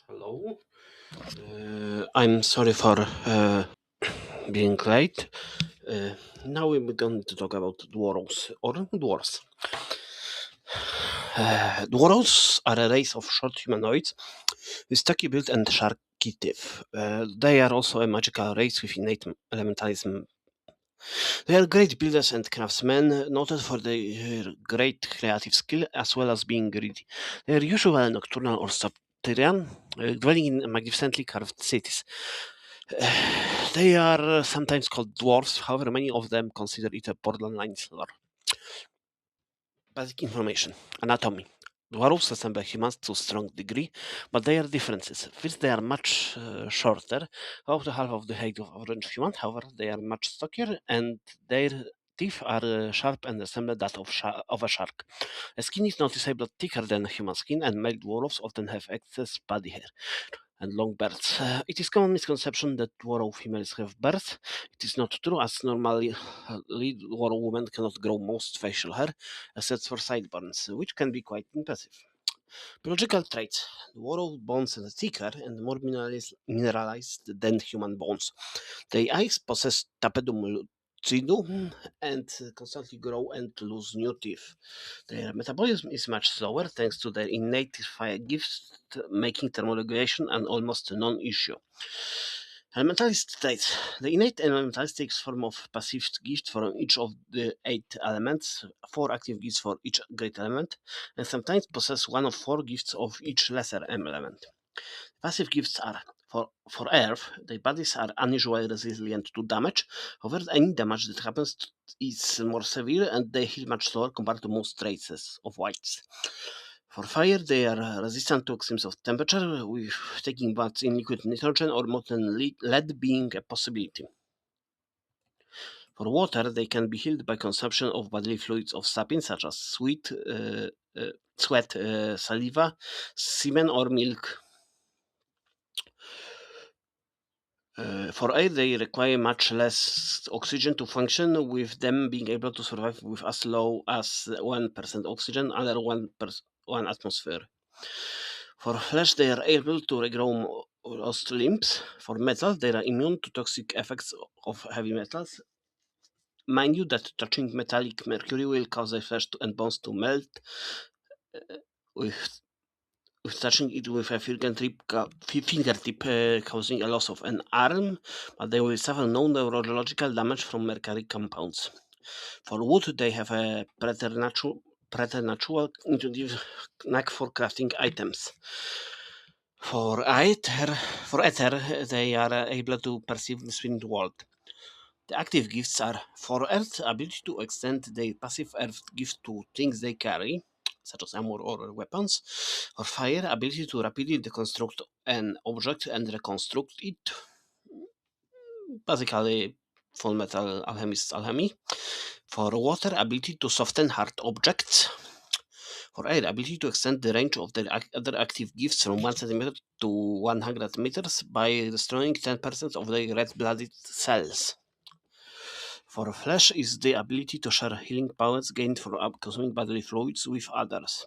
Hello. I'm sorry for being late. Uh, Now we're going to talk about dwarves or dwarfs. Dwarves are a race of short humanoids with stocky build and sharky teeth. They are also a magical race with innate elementalism. They are great builders and craftsmen, noted for their great creative skill as well as being greedy. They are usually nocturnal or subterranean, dwelling in magnificently carved cities. They are sometimes called dwarfs, however, many of them consider it a borderline slur. Basic information: anatomy. Dwarves resemble humans to a strong degree, but there are differences. First, they are much shorter, about half of the height of average human. However, they are much stockier, and their teeth are sharp and resemble that of a shark. The skin is noticeably thicker than human skin, and male dwarves often have excess body hair and long beards. It is common misconception that dwarf females have beards. It is not true, as normally dwarf women cannot grow most facial hair, except for sideburns, which can be quite impressive. Biological traits: dwarf bones are thicker and more mineralized than human bones. Their eyes possess tapedum lucidum and constantly grow and lose new teeth. Their metabolism is much slower thanks to their innate fire gifts, making thermoregulation an almost non-issue. Elementalist traits. The innate elementalistic form of passive gift from each of the 8 elements, 4 active gifts for each great element, and sometimes possess one of 4 gifts of each lesser element. Passive gifts are for earth, their bodies are unusually resilient to damage. However, any damage that happens is more severe and they heal much slower compared to most races of whites. For fire, they are resistant to extremes of temperature, with taking baths in liquid nitrogen or molten lead being a possibility. For water, they can be healed by consumption of bodily fluids of sapien, such as sweat, saliva, semen, or milk. For air, they require much less oxygen to function, with them being able to survive with as low as 1% oxygen under 1 atmosphere. For flesh, they are able to regrow lost limbs. For metal, they are immune to toxic effects of heavy metals. Mind you that touching metallic mercury will cause the flesh and bones to melt, with touching it with a fingertip causing a loss of an arm, but they will suffer no neurological damage from mercury compounds. For wood, they have a preternatural intuitive knack for crafting items. For ether, they are able to perceive the spirit world. The active gifts are: for earth, ability to extend their passive earth gift to things they carry, such as armor or weapons. For fire, ability to rapidly deconstruct an object and reconstruct it, basically full metal alchemist's alchemy. For water, ability to soften hard objects. For air, ability to extend the range of their other active gifts from 1 centimeter to 100 meters by destroying 10% of their red-blooded cells. For flesh is the ability to share healing powers gained from consuming bodily fluids with others.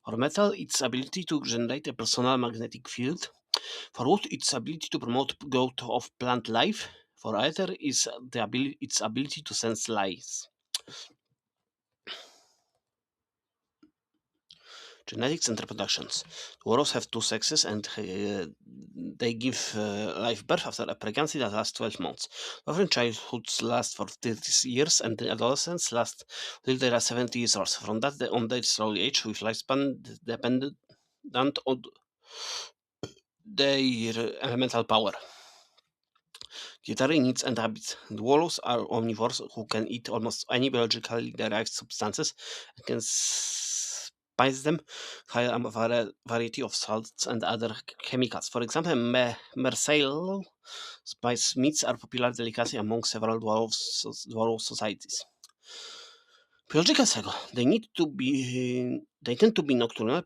For metal, its ability to generate a personal magnetic field. For wood, its ability to promote growth of plant life. For ether, is its ability to sense lies. Genetics and reproductions. Dwarves have 2 sexes and they give live birth after a pregnancy that lasts 12 months. Often childhoods last for 30 years and the adolescents last till they are 70 years old. From that on they slowly age with lifespan dependent on their elemental power. Dietary needs and habits. Dwarves are omnivores who can eat almost any biologically derived substances and can spice them via a variety of salts and other chemicals. For example, Marseille spice meats are popular delicacy among several dwarf societies. Biological cycle. They tend to be nocturnal,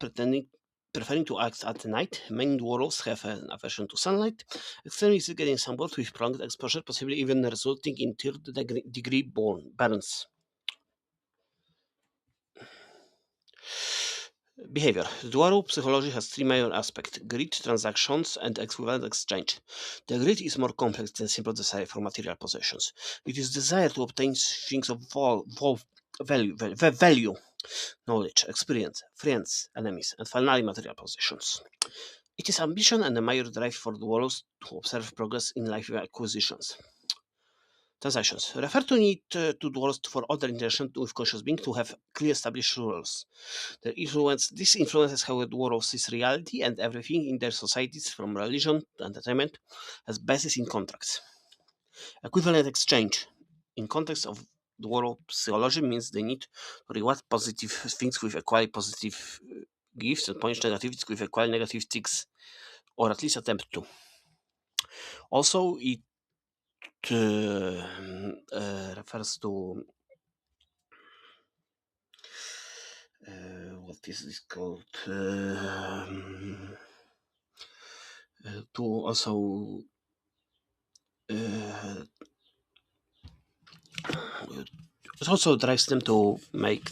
preferring to act at night. Many dwarves have an aversion to sunlight, extremely getting sunburned with prolonged exposure, possibly even resulting in third-degree burns. Behavior. Dwarf psychology has three major aspects: greed, transactions, and equivalent exchange. The greed is more complex than simple desire for material possessions. It is desire to obtain things of value, knowledge, experience, friends, enemies, and finally material possessions. It is ambition and a major drive for dwarves to observe progress in life acquisitions. Transactions refer to need to dwarves for other interaction with conscious being to have clear established rules. This influences how a dwarf sees reality and everything in their societies, from religion to entertainment, has basis in contracts. Equivalent exchange, in context of dwarf psychology, means they need to reward positive things with equally positive gifts and punish negativities with equally negative things, or at least attempt to. Also, it refers to what is this called? To also it also drives them to make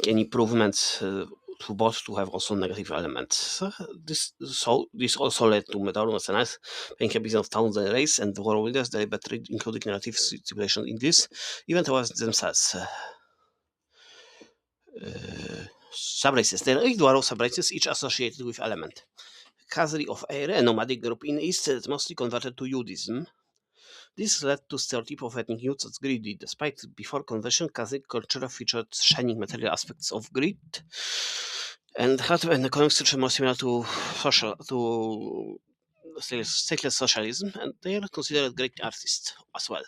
any improvements to both to have also negative elements. This also led to Metal SNS paying a business of towns and race and world leaders deliberately including narrative stipulation in this, even towards themselves. Subraces. There are 8 dwarf subraces, each associated with element. Khazri of Air, a nomadic group in East, is mostly converted to Judaism. This led to stereotype of ethnic youths as greedy. Despite before conversion, Kazakh culture featured shining material aspects of greed and had an economic structure more similar to stateless socialism, and they are considered great artists as well.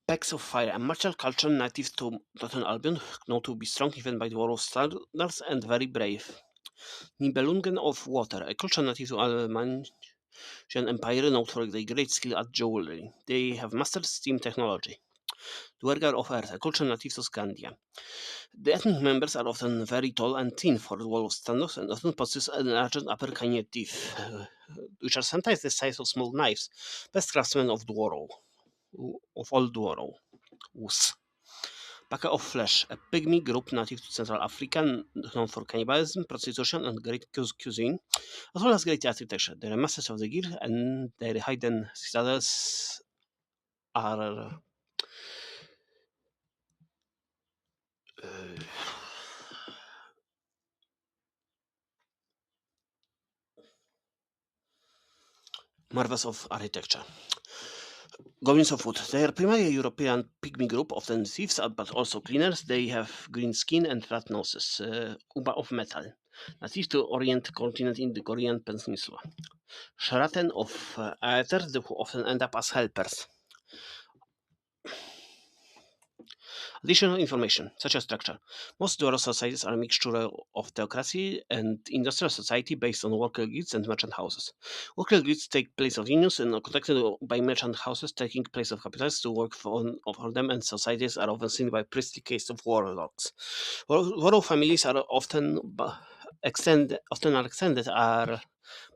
Packs of Fire, a martial culture native to Northern Albion, known to be strong even by the war of standards and very brave. Nibelungen of Water, a culture native to Alemannian Empire known for their great skill at jewelry. They have mastered steam technology. Dwergar of Earth, a culture native to Scandia. The ethnic members are often very tall and thin for dwarf standards and often possess an enlarged upper canine teeth, which are sometimes the size of small knives. Best craftsmen of all dwarves. Packer of Flesh, a pygmy group native to Central Africa, known for cannibalism, prostitution, and great cuisine, as well as great architecture. They are masters of the gear, and their hidden citadels are uh, marvels of architecture. Goblins of Wood. They are primarily a European pygmy group, often thieves, but also cleaners. They have green skin and flat noses. Uba of Metal. Native to Orient continent in the Korean Peninsula. Sheraton of Aether, who often end up as helpers. Additional information, such as structure. Most Dwarf societies are a mixture of theocracy and industrial society based on worker guilds and merchant houses. Worker guilds take place of unions and are conducted by merchant houses taking place of capitalists to work for them, and societies are often seen by priestly caste of warlocks. Royal families are often are extended,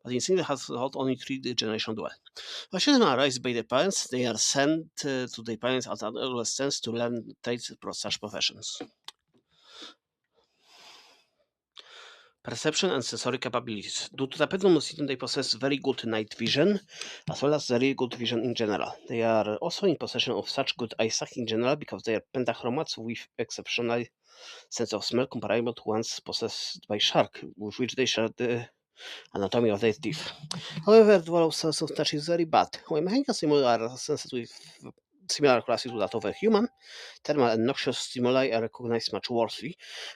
but in single household only 3 generations dwell. When children are raised by their parents, they are sent to their parents at adolescence to learn trades for such professions. Perception and sensory capabilities. Due to the pedal they possess very good night vision, as well as very good vision in general. They are also in possession of such good eyesight in general because they are pentachromats with exceptional sense of smell comparable to ones possessed by shark, with which they share the anatomy of their teeth. However, dwarf's sense of touch is very bad. When mechanical stimuli are sensitive with similar classes to that of a human, thermal and noxious stimuli are recognized much worse.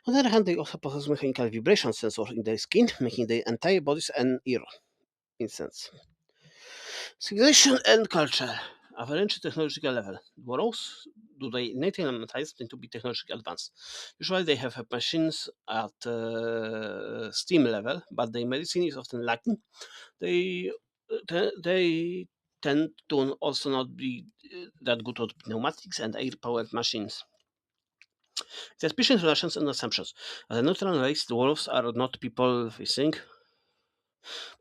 On the other hand, they also possess mechanical vibration sensors in their skin, making their entire bodies an ear instance. Civilization and culture. Average technological level. Dwarves, do they native elementize tend to be technologically advanced. Usually they have machines at steam level, but their medicine is often lacking. They tend to also not be that good at pneumatics and air-powered machines. Suspicious relations and assumptions. As a neutral race, dwarves are not people facing.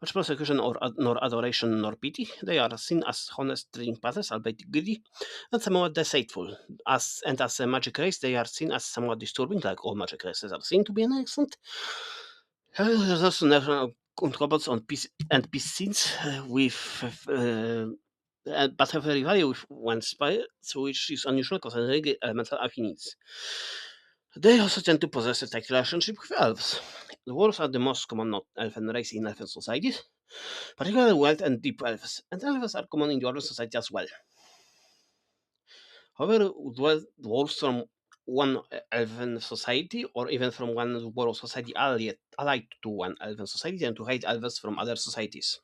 Much persecution or nor adoration nor pity. They are seen as honest trading partners, albeit greedy, and somewhat deceitful. As a magic race, they are seen as somewhat disturbing, like all magic races are seen to be an accent. There's also national kobolds on peace and peace scenes but have very value with one spell, which is unusual considering elemental affinities. They also tend to possess a tight relationship with elves. The dwarves are the most common not-elven race in elven societies, particularly wild and deep elves, and elves are common in dwarven society as well. However, dwarves from one elven society or even from one dwarf society allied to one elven society tend to hate elves from other societies.